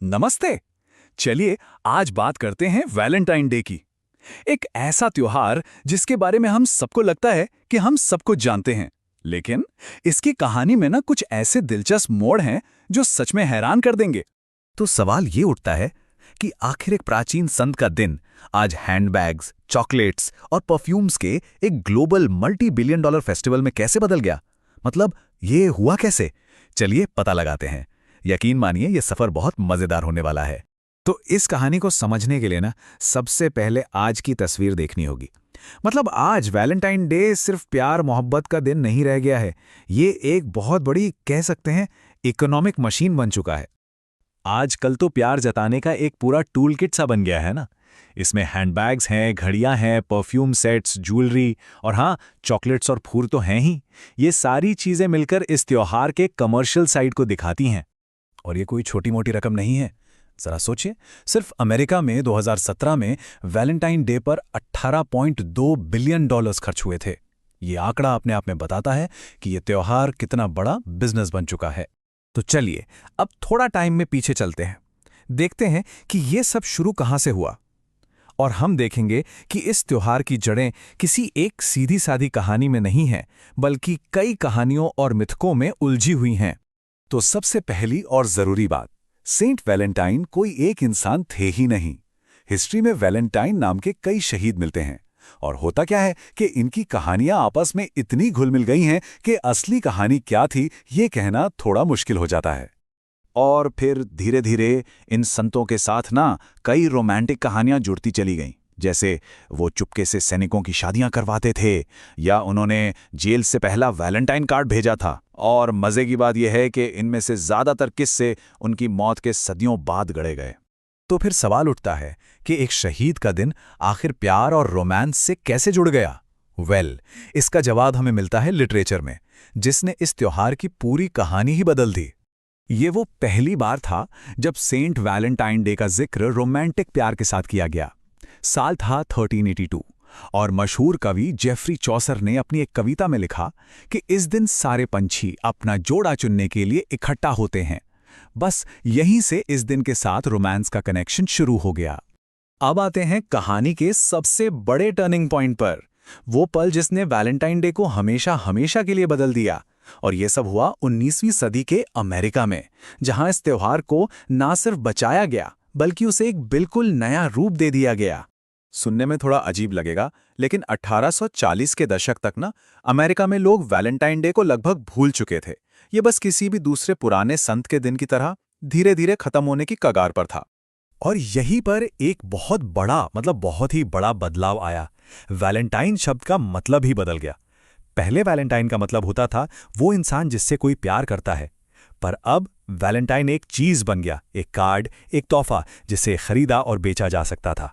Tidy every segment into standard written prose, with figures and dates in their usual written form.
नमस्ते। चलिए आज बात करते हैं वैलेंटाइन डे की। एक ऐसा त्योहार जिसके बारे में हम सबको लगता है कि हम सब कुछ जानते हैं, लेकिन इसकी कहानी में ना कुछ ऐसे दिलचस्प मोड़ हैं जो सच में हैरान कर देंगे। तो सवाल ये उठता है कि आखिर एक प्राचीन संत का दिन आज हैंडबैग्स, चॉकलेट्स और परफ्यूम्स के एक global multi billion dollar festival में कैसे बदल गया। मतलब ये हुआ कैसे? चलिए पता लगाते हैं। यकीन मानिए ये सफर बहुत मजेदार होने वाला है। तो इस कहानी को समझने के लिए ना सबसे पहले आज की तस्वीर देखनी होगी। मतलब आज वैलेंटाइन डे सिर्फ प्यार मोहब्बत का दिन नहीं रह गया है, ये एक बहुत बड़ी कह सकते हैं इकोनॉमिक मशीन बन चुका है। आजकल तो प्यार जताने का एक पूरा टूल किट सा बन गया है ना। इसमें हैंडबैग्स हैं, घड़ियां हैं, परफ्यूम सेट्स, ज्वेलरी और हाँ, चॉकलेट्स और फूल तो हैं ही। ये सारी चीजें मिलकर इस त्योहार के कमर्शियल साइड को दिखाती हैं। और ये कोई छोटी मोटी रकम नहीं है। जरा सोचिए, सिर्फ अमेरिका में 2017 में वैलेंटाइन डे पर 18.2 बिलियन डॉलर्स खर्च हुए थे। ये आंकड़ा अपने आप में बताता है कि ये त्योहार कितना बड़ा बिजनेस बन चुका है। तो चलिए अब थोड़ा टाइम में पीछे चलते हैं, देखते हैं कि ये सब शुरू कहाँ से हुआ। और हम देखेंगे कि इस त्योहार की जड़ें किसी एक सीधी सादी कहानी में नहीं हैं, बल्कि कई कहानियों और मिथकों में उलझी हुई हैं। तो सबसे पहली और जरूरी बात, सेंट वैलेंटाइन कोई एक इंसान थे ही नहीं। हिस्ट्री में वैलेंटाइन नाम के कई शहीद मिलते हैं। और होता क्या है कि इनकी कहानियां आपस में इतनी घुल मिल गई हैं कि असली कहानी क्या थी ये कहना थोड़ा मुश्किल हो जाता है। और फिर धीरे धीरे इन संतों के साथ ना कई रोमांटिक कहानियां जुड़ती चली गईं। जैसे वो चुपके से सैनिकों की शादियां करवाते थे, या उन्होंने जेल से पहला वैलेंटाइन कार्ड भेजा था। और मजे की बात यह है कि इनमें से ज्यादातर किस्से उनकी मौत के सदियों बाद गढ़े गए। तो फिर सवाल उठता है कि एक शहीद का दिन आखिर प्यार और रोमांस से कैसे जुड़ गया? इसका जवाब हमें मिलता है लिटरेचर में, जिसने इस त्योहार की पूरी कहानी ही बदल दी। ये वो पहली बार था जब सेंट वैलेंटाइन डे का जिक्र रोमांटिक प्यार के साथ किया गया। साल था 1382 और मशहूर कवि जेफरी चौसर ने अपनी एक कविता में लिखा कि इस दिन सारे पंछी अपना जोड़ा चुनने के लिए इकट्ठा होते हैं। बस यहीं से इस दिन के साथ रोमांस का कनेक्शन शुरू हो गया। अब आते हैं कहानी के सबसे बड़े टर्निंग पॉइंट पर, वो पल जिसने वैलेंटाइन डे को हमेशा हमेशा के लिए बदल दिया। और यह सब हुआ 19वीं सदी के अमेरिका में, जहां इस त्योहार को ना सिर्फ बचाया गया बल्कि उसे एक बिल्कुल नया रूप दे दिया गया। सुनने में थोड़ा अजीब लगेगा, लेकिन 1840 के दशक तक ना अमेरिका में लोग वैलेंटाइन डे को लगभग भूल चुके थे। ये बस किसी भी दूसरे पुराने संत के दिन की तरह धीरे धीरे खत्म होने की कगार पर था। और यहीं पर एक बहुत ही बड़ा बदलाव आया। वैलेंटाइन शब्द का मतलब ही बदल गया। पहले वैलेंटाइन का मतलब होता था वो इंसान जिससे कोई प्यार करता है, पर अब वैलेंटाइन एक चीज बन गया, एक कार्ड, एक तोहफा जिसे खरीदा और बेचा जा सकता था।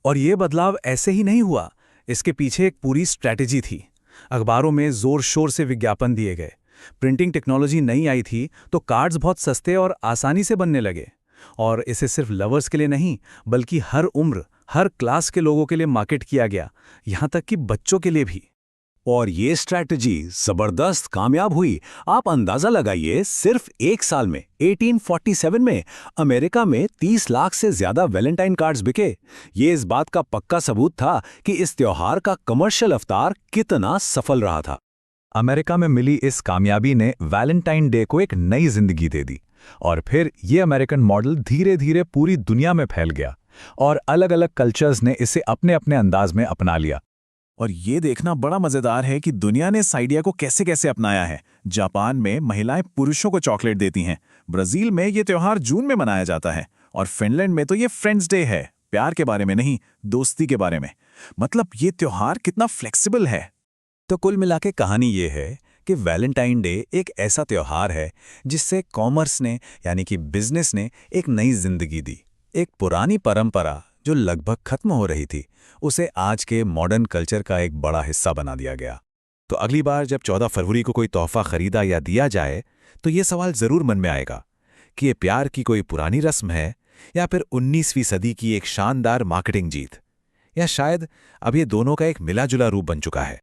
और ये बदलाव ऐसे ही नहीं हुआ, इसके पीछे एक पूरी स्ट्रैटेजी थी। अखबारों में जोर शोर से विज्ञापन दिए गए। प्रिंटिंग टेक्नोलॉजी नहीं आई थी तो कार्ड्स बहुत सस्ते और आसानी से बनने लगे। और इसे सिर्फ लवर्स के लिए नहीं, बल्कि हर उम्र, हर क्लास के लोगों के लिए मार्केट किया गया, यहां तक कि बच्चों के लिए भी। और ये स्ट्रैटेजी जबरदस्त कामयाब हुई। आप अंदाजा लगाइए, सिर्फ एक साल में 1847 में अमेरिका में 30 लाख से ज्यादा वैलेंटाइन कार्ड्स बिके। ये इस बात का पक्का सबूत था कि इस त्योहार का कमर्शियल अवतार कितना सफल रहा था। अमेरिका में मिली इस कामयाबी ने वैलेंटाइन डे को एक नई जिंदगी दे दी। और फिर ये अमेरिकन मॉडल धीरे धीरे पूरी दुनिया में फैल गया और अलग अलग कल्चर्स ने इसे अपने अपने अंदाज में अपना लिया। और ये देखना बड़ा मजेदार है कि दुनिया ने इस आइडिया को कैसे कैसे अपनाया है। जापान में महिलाएं पुरुषों को चॉकलेट देती हैं, ब्राजील में ये त्योहार जून में मनाया जाता है, और फिनलैंड में तो ये फ्रेंड्स डे है, प्यार के बारे में नहीं, दोस्ती के बारे में। मतलब ये त्योहार कितना फ्लेक्सिबल है। तो कुल मिला के कहानी ये है कि वैलेंटाइन डे एक ऐसा त्योहार है जिससे कॉमर्स ने, यानी कि बिजनेस ने, एक नई जिंदगी दी। एक पुरानी परंपरा जो लगभग खत्म हो रही थी, उसे आज के मॉडर्न कल्चर का एक बड़ा हिस्सा बना दिया गया। तो अगली बार जब 14 फरवरी को कोई तोहफा खरीदा या दिया जाए तो ये सवाल जरूर मन में आएगा कि ये प्यार की कोई पुरानी रस्म है, या फिर 19वीं सदी की एक शानदार मार्केटिंग जीत, या शायद अब ये दोनों का एक मिला जुला रूप बन चुका है।